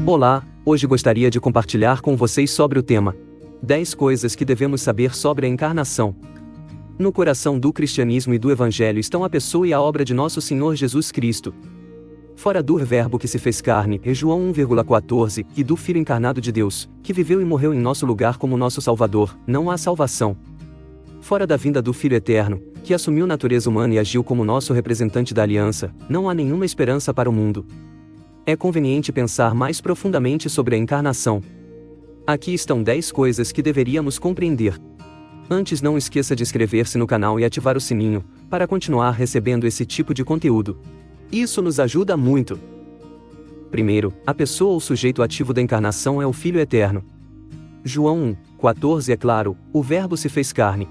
Olá, hoje gostaria de compartilhar com vocês sobre o tema 10 coisas que devemos saber sobre a encarnação. No coração do cristianismo e do evangelho estão a pessoa e a obra de nosso Senhor Jesus Cristo. Fora do Verbo que se fez carne, João 1,14, e do Filho encarnado de Deus, que viveu e morreu em nosso lugar como nosso Salvador, não há salvação. Fora da vinda do Filho eterno, que assumiu natureza humana e agiu como nosso representante da aliança, não há nenhuma esperança para o mundo. É conveniente pensar mais profundamente sobre a encarnação. Aqui estão 10 coisas que deveríamos compreender. Antes, não esqueça de inscrever-se no canal e ativar o sininho, para continuar recebendo esse tipo de conteúdo. Isso nos ajuda muito. Primeiro, a pessoa ou sujeito ativo da encarnação é o Filho eterno. João 1,14 é claro, o Verbo se fez carne.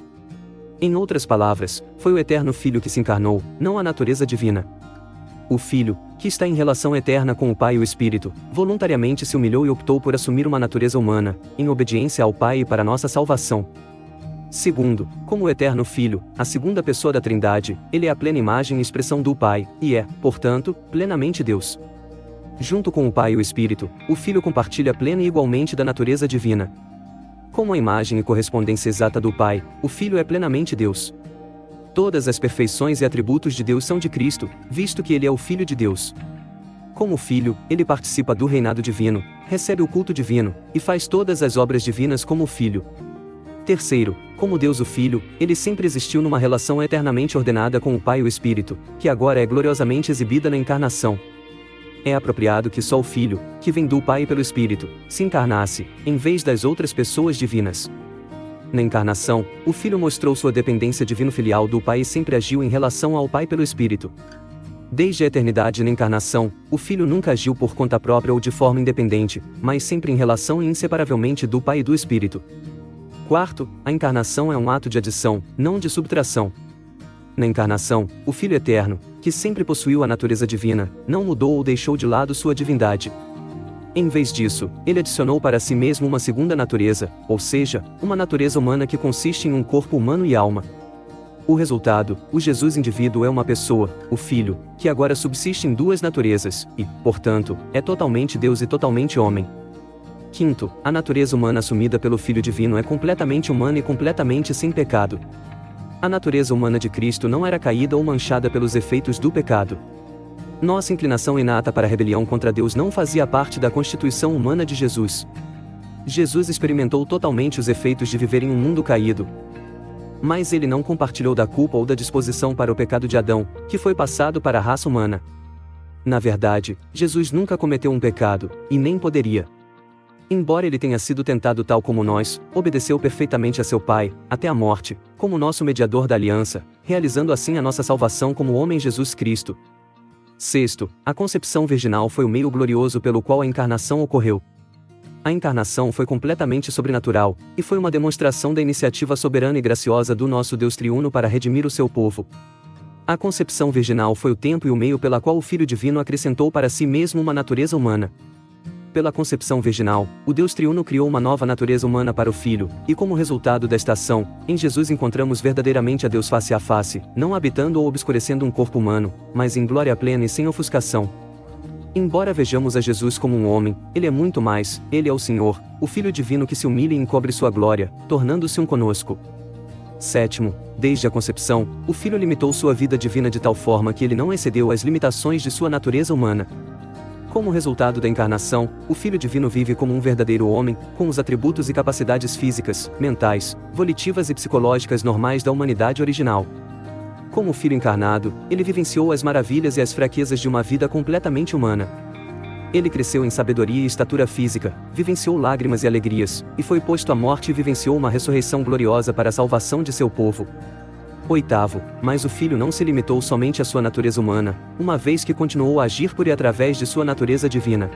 Em outras palavras, foi o eterno Filho que se encarnou, não a natureza divina. O Filho, que está em relação eterna com o Pai e o Espírito, voluntariamente se humilhou e optou por assumir uma natureza humana, em obediência ao Pai e para nossa salvação. Segundo, como o eterno Filho, a segunda pessoa da Trindade, ele é a plena imagem e expressão do Pai, e é, portanto, plenamente Deus. Junto com o Pai e o Espírito, o Filho compartilha plena e igualmente da natureza divina. Como a imagem e correspondência exata do Pai, o Filho é plenamente Deus. Todas as perfeições e atributos de Deus são de Cristo, visto que ele é o Filho de Deus. Como Filho, ele participa do reinado divino, recebe o culto divino, e faz todas as obras divinas como o Filho. Terceiro, como Deus o Filho, ele sempre existiu numa relação eternamente ordenada com o Pai e o Espírito, que agora é gloriosamente exibida na encarnação. É apropriado que só o Filho, que vem do Pai pelo Espírito, se encarnasse, em vez das outras pessoas divinas. Na encarnação, o Filho mostrou sua dependência divino-filial do Pai e sempre agiu em relação ao Pai pelo Espírito. Desde a eternidade na encarnação, o Filho nunca agiu por conta própria ou de forma independente, mas sempre em relação e inseparavelmente do Pai e do Espírito. Quarto, a encarnação é um ato de adição, não de subtração. Na encarnação, o Filho eterno, que sempre possuiu a natureza divina, não mudou ou deixou de lado sua divindade. Em vez disso, ele adicionou para si mesmo uma segunda natureza, ou seja, uma natureza humana que consiste em um corpo humano e alma. O resultado, o Jesus indivíduo é uma pessoa, o Filho, que agora subsiste em duas naturezas, e, portanto, é totalmente Deus e totalmente homem. Quinto, a natureza humana assumida pelo Filho divino é completamente humana e completamente sem pecado. A natureza humana de Cristo não era caída ou manchada pelos efeitos do pecado. Nossa inclinação inata para a rebelião contra Deus não fazia parte da constituição humana de Jesus. Jesus experimentou totalmente os efeitos de viver em um mundo caído. Mas ele não compartilhou da culpa ou da disposição para o pecado de Adão, que foi passado para a raça humana. Na verdade, Jesus nunca cometeu um pecado, e nem poderia. Embora ele tenha sido tentado tal como nós, obedeceu perfeitamente a seu Pai, até a morte, como nosso mediador da aliança, realizando assim a nossa salvação como o homem Jesus Cristo. Sexto, a concepção virginal foi o meio glorioso pelo qual a encarnação ocorreu. A encarnação foi completamente sobrenatural, e foi uma demonstração da iniciativa soberana e graciosa do nosso Deus triuno para redimir o seu povo. A concepção virginal foi o tempo e o meio pela qual o Filho divino acrescentou para si mesmo uma natureza humana. Pela concepção virginal, o Deus triuno criou uma nova natureza humana para o Filho, e como resultado desta ação, em Jesus encontramos verdadeiramente a Deus face a face, não habitando ou obscurecendo um corpo humano, mas em glória plena e sem ofuscação. Embora vejamos a Jesus como um homem, ele é muito mais, ele é o Senhor, o Filho divino que se humilha e encobre sua glória, tornando-se um conosco. Sétimo, desde a concepção, o Filho limitou sua vida divina de tal forma que ele não excedeu as limitações de sua natureza humana. Como resultado da encarnação, o Filho divino vive como um verdadeiro homem, com os atributos e capacidades físicas, mentais, volitivas e psicológicas normais da humanidade original. Como Filho encarnado, ele vivenciou as maravilhas e as fraquezas de uma vida completamente humana. Ele cresceu em sabedoria e estatura física, vivenciou lágrimas e alegrias, e foi posto à morte e vivenciou uma ressurreição gloriosa para a salvação de seu povo. Oitavo, mas o Filho não se limitou somente à sua natureza humana, uma vez que continuou a agir por e através de sua natureza divina.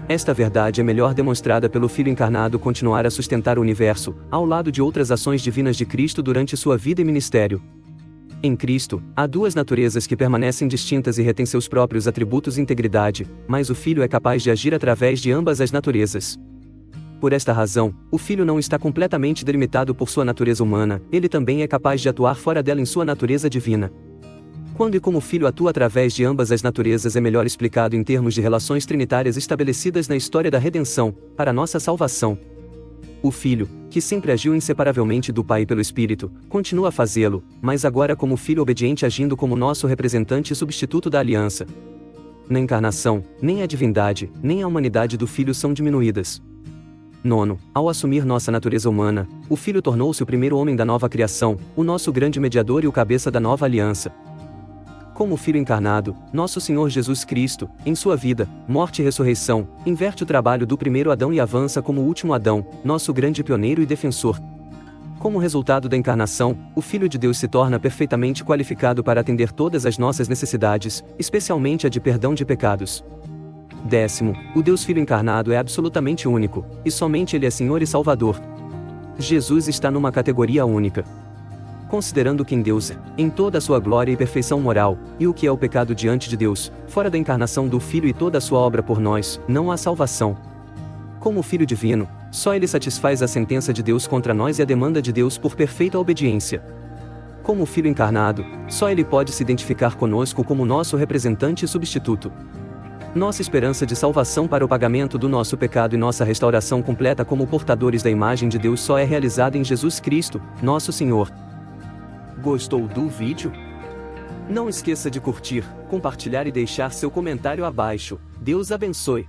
Esta verdade é melhor demonstrada pelo Filho encarnado continuar a sustentar o universo, ao lado de outras ações divinas de Cristo durante sua vida e ministério. Em Cristo, há duas naturezas que permanecem distintas e retêm seus próprios atributos e integridade, mas o Filho é capaz de agir através de ambas as naturezas. Por esta razão, o Filho não está completamente delimitado por sua natureza humana, ele também é capaz de atuar fora dela em sua natureza divina. Quando e como o Filho atua através de ambas as naturezas é melhor explicado em termos de relações trinitárias estabelecidas na história da redenção, para nossa salvação. O Filho, que sempre agiu inseparavelmente do Pai pelo Espírito, continua a fazê-lo, mas agora como Filho obediente agindo como nosso representante e substituto da aliança. Na encarnação, nem a divindade, nem a humanidade do Filho são diminuídas. 9. Ao assumir nossa natureza humana, o Filho tornou-se o primeiro homem da nova criação, o nosso grande mediador e o cabeça da nova aliança. Como Filho encarnado, nosso Senhor Jesus Cristo, em sua vida, morte e ressurreição, inverte o trabalho do primeiro Adão e avança como o último Adão, nosso grande pioneiro e defensor. Como resultado da encarnação, o Filho de Deus se torna perfeitamente qualificado para atender todas as nossas necessidades, especialmente a de perdão de pecados. 10. O Deus Filho encarnado é absolutamente único, e somente Ele é Senhor e Salvador. Jesus está numa categoria única. Considerando quem Deus é, em toda a sua glória e perfeição moral, e o que é o pecado diante de Deus, fora da encarnação do Filho e toda a sua obra por nós, não há salvação. Como Filho divino, só Ele satisfaz a sentença de Deus contra nós e a demanda de Deus por perfeita obediência. Como Filho encarnado, só Ele pode se identificar conosco como nosso representante e substituto. Nossa esperança de salvação para o pagamento do nosso pecado e nossa restauração completa como portadores da imagem de Deus só é realizada em Jesus Cristo, nosso Senhor. Gostou do vídeo? Não esqueça de curtir, compartilhar e deixar seu comentário abaixo. Deus abençoe.